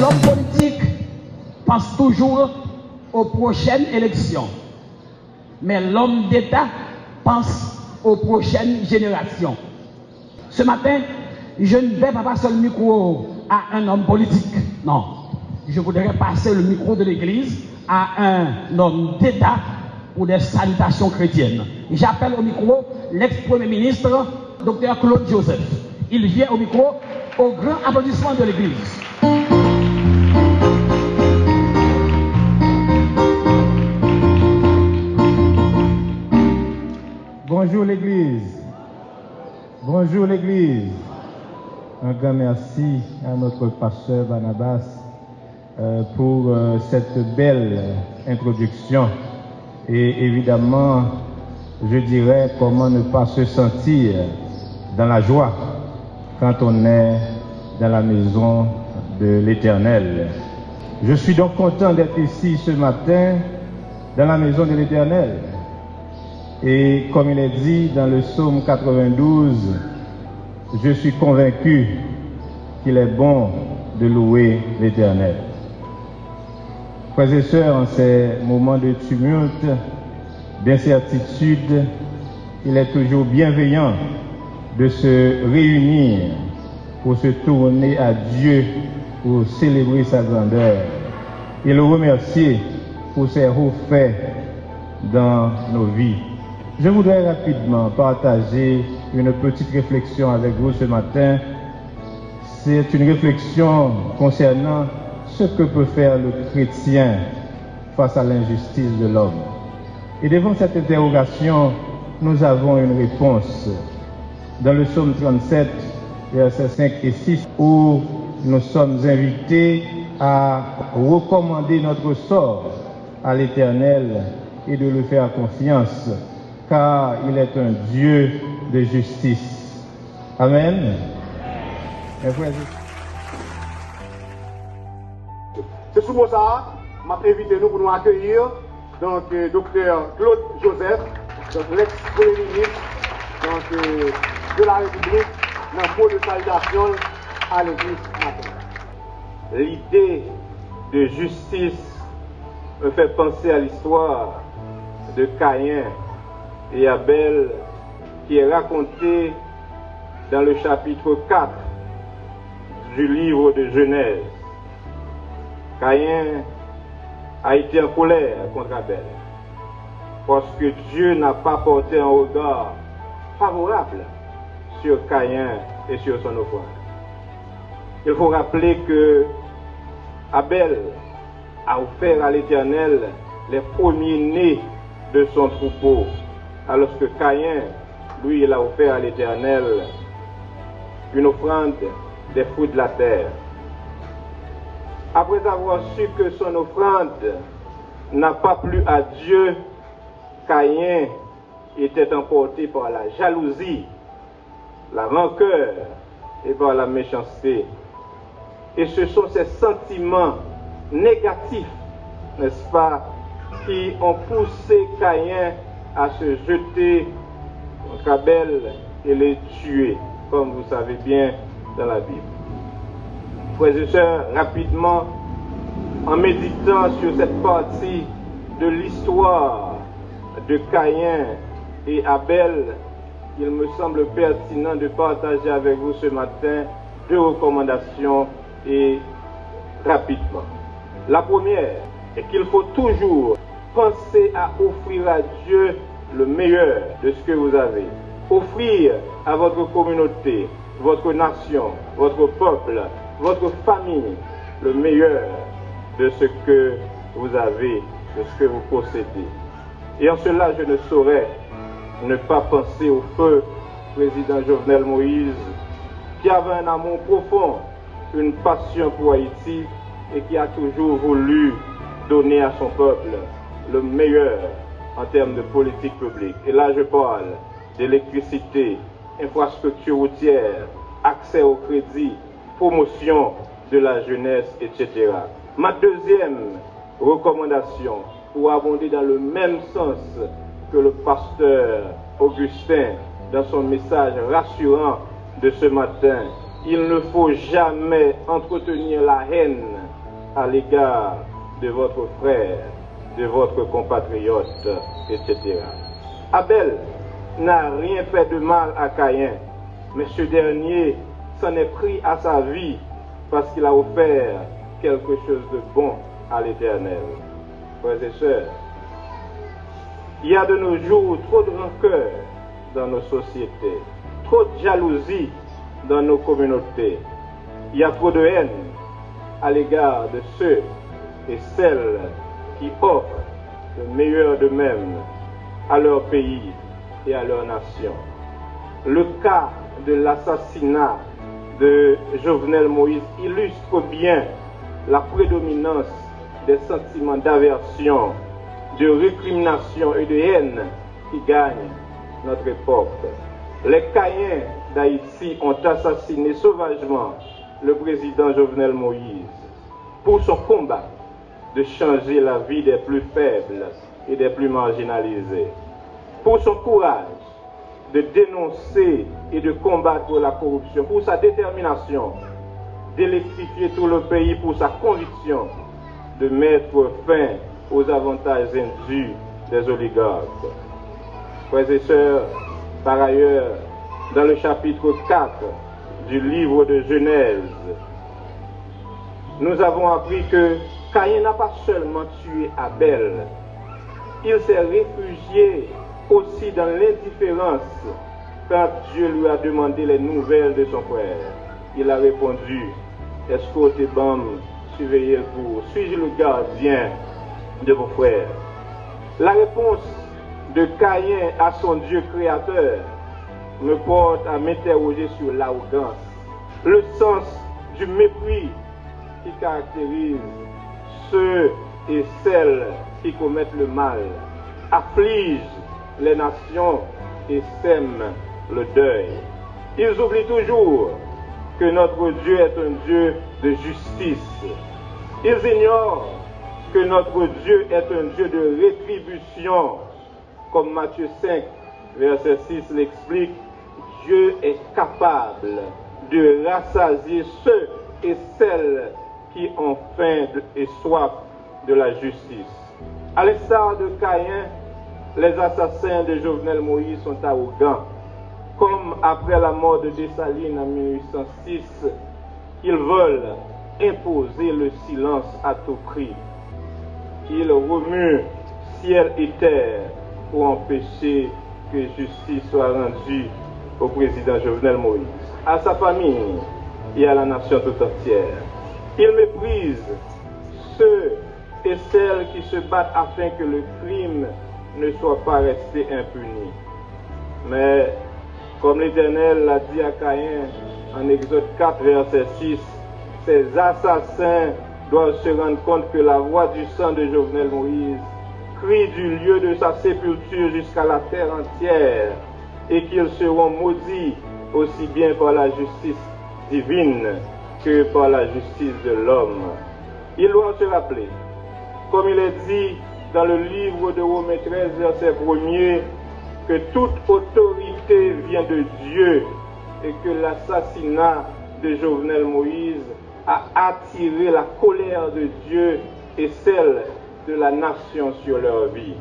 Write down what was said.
L'homme politique pense toujours aux prochaines élections. Mais l'homme d'État pense aux prochaines générations. Ce matin, je ne vais pas passer le micro à un homme politique. Non. Je voudrais passer le micro de l'Église à un homme d'État pour des salutations chrétiennes. J'appelle au micro l'ex-premier ministre, Dr Claude Joseph. Il vient au micro au grand applaudissement de l'Église. Bonjour l'Église. Bonjour l'Église. Un grand merci à notre pasteur Barnabas pour cette belle introduction. Et évidemment, je dirais comment ne pas se sentir dans la joie quand on est dans la maison de l'Éternel. Je suis donc content d'être ici ce matin dans la maison de l'Éternel. Et comme il est dit dans le psaume 92, je suis convaincu qu'il est bon de louer l'Éternel. Frères et sœurs, en ces moments de tumulte, d'incertitude, il est toujours bienveillant de se réunir pour se tourner à Dieu, pour célébrer sa grandeur et le remercier pour ses hauts faits dans nos vies. Je voudrais rapidement partager une petite réflexion avec vous ce matin. C'est une réflexion concernant ce que peut faire le chrétien face à l'injustice de l'homme. Et devant cette interrogation, nous avons une réponse dans le psaume 37, versets 5 et 6, où nous sommes invités à recommander notre sort à l'Éternel et de lui faire confiance, car il est un Dieu de justice. Amen. C'est sous ça, m'a invité nous pour nous accueillir donc docteur Claude Joseph, donc l'ex-premier ministre de la République, dans le mot de salutation à l'église matin. L'idée de justice me fait penser à l'histoire de Caïn et Abel qui est racontée dans le chapitre 4 du livre de Genèse. Caïn a été en colère contre Abel parce que Dieu n'a pas porté un regard favorable sur Caïn et sur son offrande. Il faut rappeler que Abel a offert à l'Éternel les premiers-nés de son troupeau, alors que Caïn, lui, il a offert à l'Éternel une offrande des fruits de la terre. Après avoir su que son offrande n'a pas plu à Dieu, Caïn était emporté par la jalousie, la rancœur et par la méchanceté. Et ce sont ces sentiments négatifs, n'est-ce pas, qui ont poussé Caïn à se jeter contre Abel et les tuer, comme vous savez bien dans la Bible. Frères et sœurs, rapidement, en méditant sur cette partie de l'histoire de Caïn et Abel, il me semble pertinent de partager avec vous ce matin deux recommandations et rapidement. La première est qu'il faut toujours penser à offrir à Dieu le meilleur de ce que vous avez. Offrir à votre communauté, votre nation, votre peuple, votre famille, le meilleur de ce que vous avez, de ce que vous possédez. Et en cela, je ne saurais ne pas penser au feu président Jovenel Moïse, qui avait un amour profond, une passion pour Haïti et qui a toujours voulu donner à son peuple le meilleur en termes de politique publique. Et là, je parle d'électricité, infrastructure routière, accès au crédit, promotion de la jeunesse, etc. Ma deuxième recommandation, pour abonder dans le même sens que le pasteur Augustin dans son message rassurant de ce matin, il ne faut jamais entretenir la haine à l'égard de votre frère, de votre compatriote, etc. Abel n'a rien fait de mal à Caïn, mais ce dernier s'en est pris à sa vie parce qu'il a offert quelque chose de bon à l'Éternel. Frères et sœurs, il y a de nos jours trop de rancœur dans nos sociétés, trop de jalousie dans nos communautés. Il y a trop de haine à l'égard de ceux et celles qui offrent le meilleur d'eux-mêmes à leur pays et à leur nation. Le cas de l'assassinat de Jovenel Moïse illustre bien la prédominance des sentiments d'aversion, de récrimination et de haine qui gagnent notre époque. Les Caïns d'Haïti ont assassiné sauvagement le président Jovenel Moïse pour son combat de changer la vie des plus faibles et des plus marginalisés, pour son courage de dénoncer et de combattre la corruption, pour sa détermination d'électrifier tout le pays, pour sa conviction de mettre fin aux avantages indus des oligarques. Frères et sœurs, par ailleurs, dans le chapitre 4 du livre de Genèse, nous avons appris que Caïn n'a pas seulement tué Abel, il s'est réfugié aussi dans l'indifférence quand Dieu lui a demandé les nouvelles de son frère. Il a répondu, est-ce que t'es bon, surveillez-vous, suis-je le gardien de vos frères? La réponse de Caïn à son Dieu créateur me porte à m'interroger sur l'arrogance, le sens du mépris qui caractérise ceux et celles qui commettent le mal, affligent les nations et sèment le deuil. Ils oublient toujours que notre Dieu est un Dieu de justice. Ils ignorent que notre Dieu est un Dieu de rétribution. Comme Matthieu 5, verset 6 l'explique, Dieu est capable de rassasier ceux et celles qui ont faim et soif de la justice. À l'instar de Caïn, les assassins de Jovenel Moïse sont arrogants. Comme après la mort de Dessalines en 1806, ils veulent imposer le silence à tout prix. Ils remuent ciel et terre pour empêcher que justice soit rendue au président Jovenel Moïse, à sa famille et à la nation tout entière. Ils méprisent ceux et celles qui se battent afin que le crime ne soit pas resté impuni. Mais, comme l'Éternel l'a dit à Caïn en Exode 4, verset 6, ces assassins doivent se rendre compte que la voix du sang de Jovenel Moïse crie du lieu de sa sépulture jusqu'à la terre entière et qu'ils seront maudits aussi bien par la justice divine que par la justice de l'homme. Ils doivent se rappeler, comme il est dit dans le livre de Romains 13, verset 1er, que toute autorité vient de Dieu et que l'assassinat de Jovenel Moïse a attiré la colère de Dieu et celle de la nation sur leur vie.